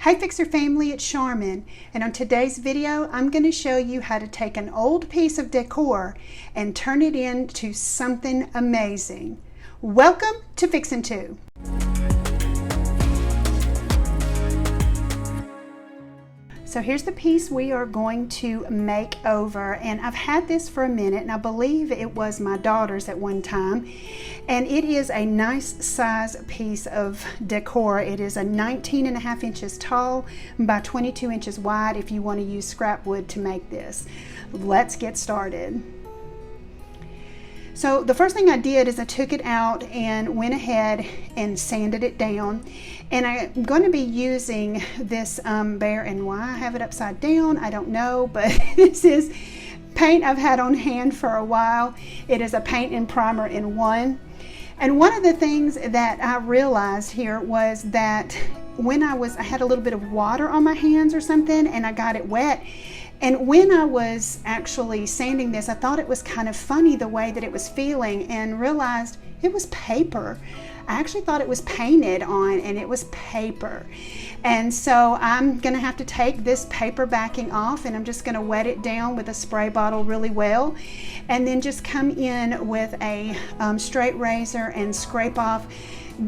Hi Fixer family, it's Charmin, and on today's video I'm going to show you how to take an old piece of decor and turn it into something amazing. Welcome to Fixin' 2. So here's the piece we are going to make over, and I've had this for a minute, and I believe it was my daughter's at one time, and it is a nice size piece of decor. It is a 19.5 inches tall by 22 inches wide if you want to use scrap wood to make this. Let's get started. So the first thing I did is I took it out and went ahead and sanded it down, and I'm going to be using this Bear, and why I have it upside down I don't know, but this is paint I've had on hand for a while. It is a paint and primer in one, and one of the things that I realized here was that when I had a little bit of water on my hands or something and I got it wet. And when I was actually sanding this, I thought it was kind of funny the way that it was feeling, and realized it was paper. I actually thought it was painted on, and it was paper. And so I'm gonna have to take this paper backing off, and I'm just gonna wet it down with a spray bottle really well, and then just come in with a straight razor and scrape off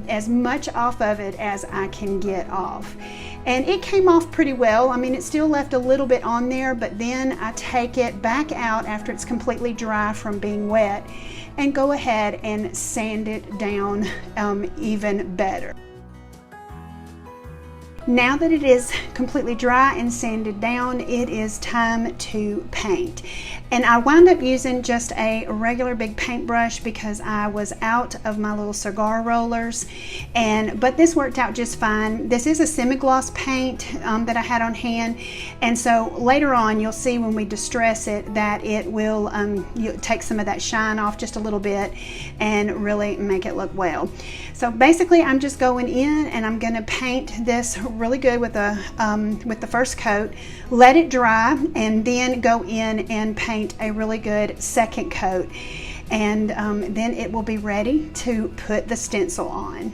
as much off of it as I can get off. And it came off pretty well. I mean, it still left a little bit on there, but then I take it back out after it's completely dry from being wet and go ahead and sand it down even better. Now that it is completely dry and sanded down, it is time to paint. And I wound up using just a regular big paintbrush because I was out of my little cigar rollers, but this worked out just fine. This is a semi-gloss paint that I had on hand, and so later on you'll see when we distress it that it will take some of that shine off just a little bit and really make it look well. So basically I'm just going in and I'm going to paint this really good with the first coat, let it dry, and then go in and paint a really good second coat, and then it will be ready to put the stencil on.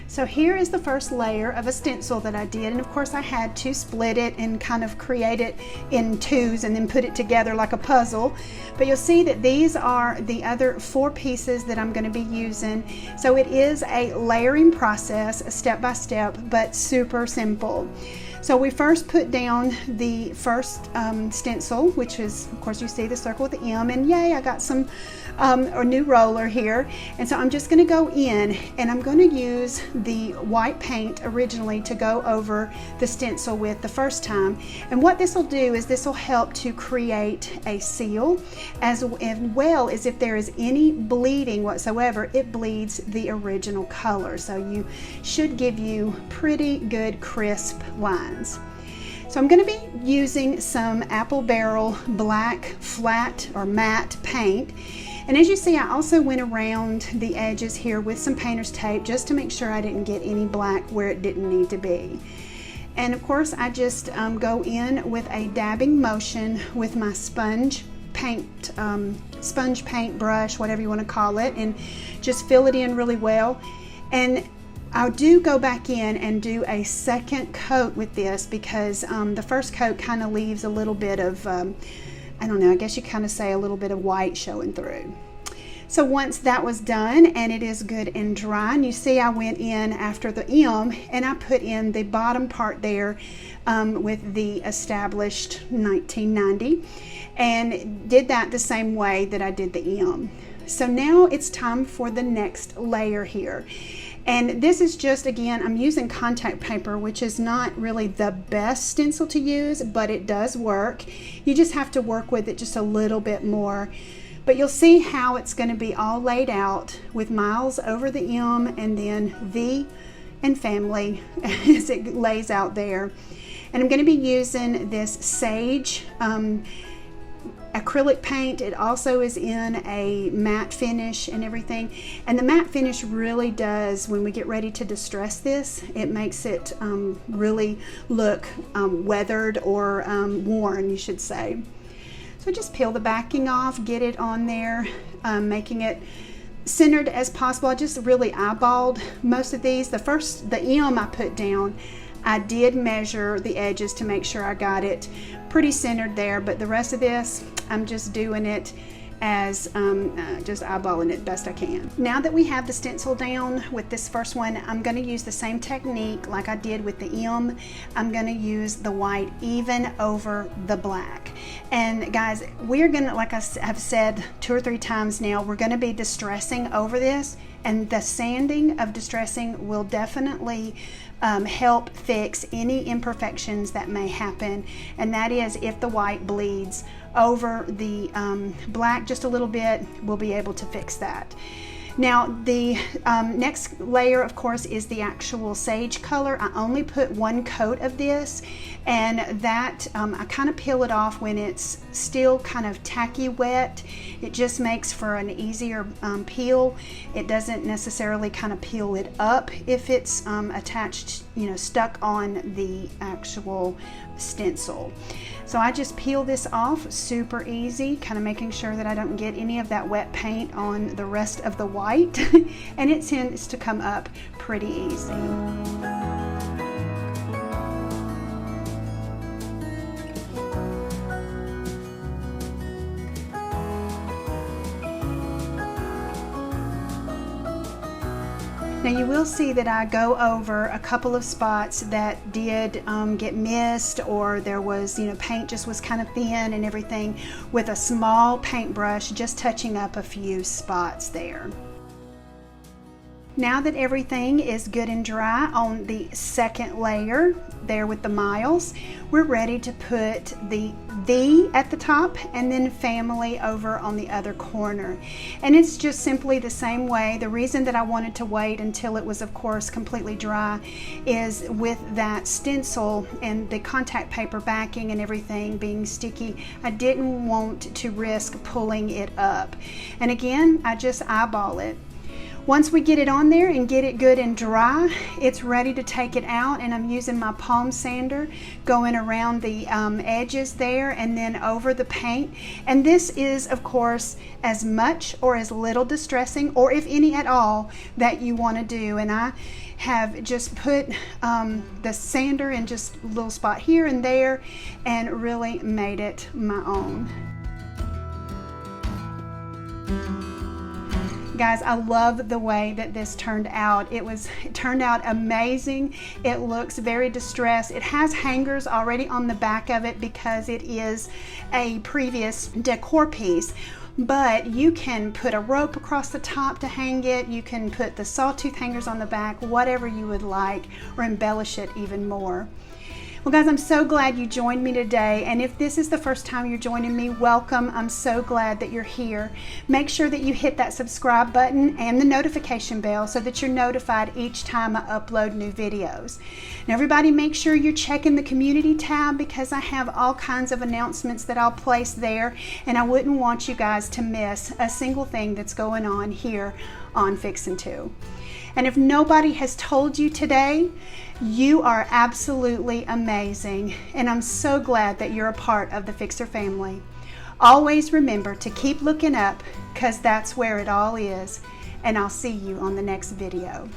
So here is the first layer of a stencil that I did, and of course I had to split it and kind of create it in twos and then put it together like a puzzle. But you'll see that these are the other 4 pieces that I'm going to be using. So it is a layering process, step by step, but super simple. So we first put down the first stencil, which is, of course, you see the circle with the M, and yay, I got some a new roller here. And so I'm just going to go in and I'm going to use the white paint originally to go over the stencil with the first time. And what this will do is this will help to create a seal, as well as if there is any bleeding whatsoever, it bleeds the original color. So you should give you pretty good crisp lines. So I'm going to be using some Apple Barrel black flat or matte paint. And as you see, I also went around the edges here with some painter's tape just to make sure I didn't get any black where it didn't need to be. And of course I just go in with a dabbing motion with my sponge paint brush, whatever you want to call it, and just fill it in really well. And I do go back in and do a second coat with this because the first coat kind of leaves a little bit of, I don't know, I guess you kind of say a little bit of white showing through. So once that was done and it is good and dry, and you see I went in after the M and I put in the bottom part there with the established 1990, and did that the same way that I did the M. So now it's time for the next layer here. And this is just, again, I'm using contact paper, which is not really the best stencil to use, but it does work. You just have to work with it just a little bit more. But you'll see how it's going to be all laid out with miles over the M and then V and family as it lays out there. And I'm going to be using this Sage acrylic paint. It also is in a matte finish and everything, and the matte finish really does, when we get ready to distress this, it makes it really look weathered or worn, you should say. So just peel the backing off, get it on there, making it centered as possible. I just really eyeballed most of these. The M I put down, I did measure the edges to make sure I got it pretty centered there, but the rest of this, I'm just doing it as just eyeballing it best I can. Now that we have the stencil down with this first one, I'm going to use the same technique like I did with the M. I'm going to use the white even over the black. And guys, we're going to, like I have said 2 or 3 times now, we're going to be distressing over this, and the sanding of distressing will definitely help fix any imperfections that may happen, and that is if the white bleeds over the black just a little bit, we'll be able to fix that. Now the next layer, of course, is the actual sage color. I only put 1 coat of this, and that I kind of peel it off when it's still kind of tacky wet. It just makes for an easier peel. It doesn't necessarily kind of peel it up if it's attached, you know, stuck on the actual stencil. So I just peel this off, super easy, kind of making sure that I don't get any of that wet paint on the rest of the white, and it tends to come up pretty easy. Now you will see that I go over a couple of spots that did get missed, or there was, you know, paint just was kind of thin and everything, with a small paintbrush, just touching up a few spots there. Now that everything is good and dry on the second layer there with the miles, we're ready to put the V at the top and then family over on the other corner. And it's just simply the same way. The reason that I wanted to wait until it was, of course, completely dry is with that stencil and the contact paper backing and everything being sticky, I didn't want to risk pulling it up. And again, I just eyeball it. Once we get it on there and get it good and dry, it's ready to take it out, and I'm using my palm sander going around the edges there and then over the paint. And this is, of course, as much or as little distressing, or if any at all, that you want to do. And I have just put the sander in just a little spot here and there and really made it my own. Guys, I love the way that this turned out. It turned out amazing. It looks very distressed. It has hangers already on the back of it because it is a previous decor piece. But you can put a rope across the top to hang it. You can put the sawtooth hangers on the back, whatever you would like, or embellish it even more. Well guys, I'm so glad you joined me today, and if this is the first time you're joining me, welcome. I'm so glad that you're here. Make sure that you hit that subscribe button and the notification bell so that you're notified each time I upload new videos. Now everybody, make sure you're checking the community tab because I have all kinds of announcements that I'll place there, and I wouldn't want you guys to miss a single thing that's going on here on Fixin' To. And if nobody has told you today, you are absolutely amazing, and I'm so glad that you're a part of the Fixer family. Always remember to keep looking up, because that's where it all is, and I'll see you on the next video.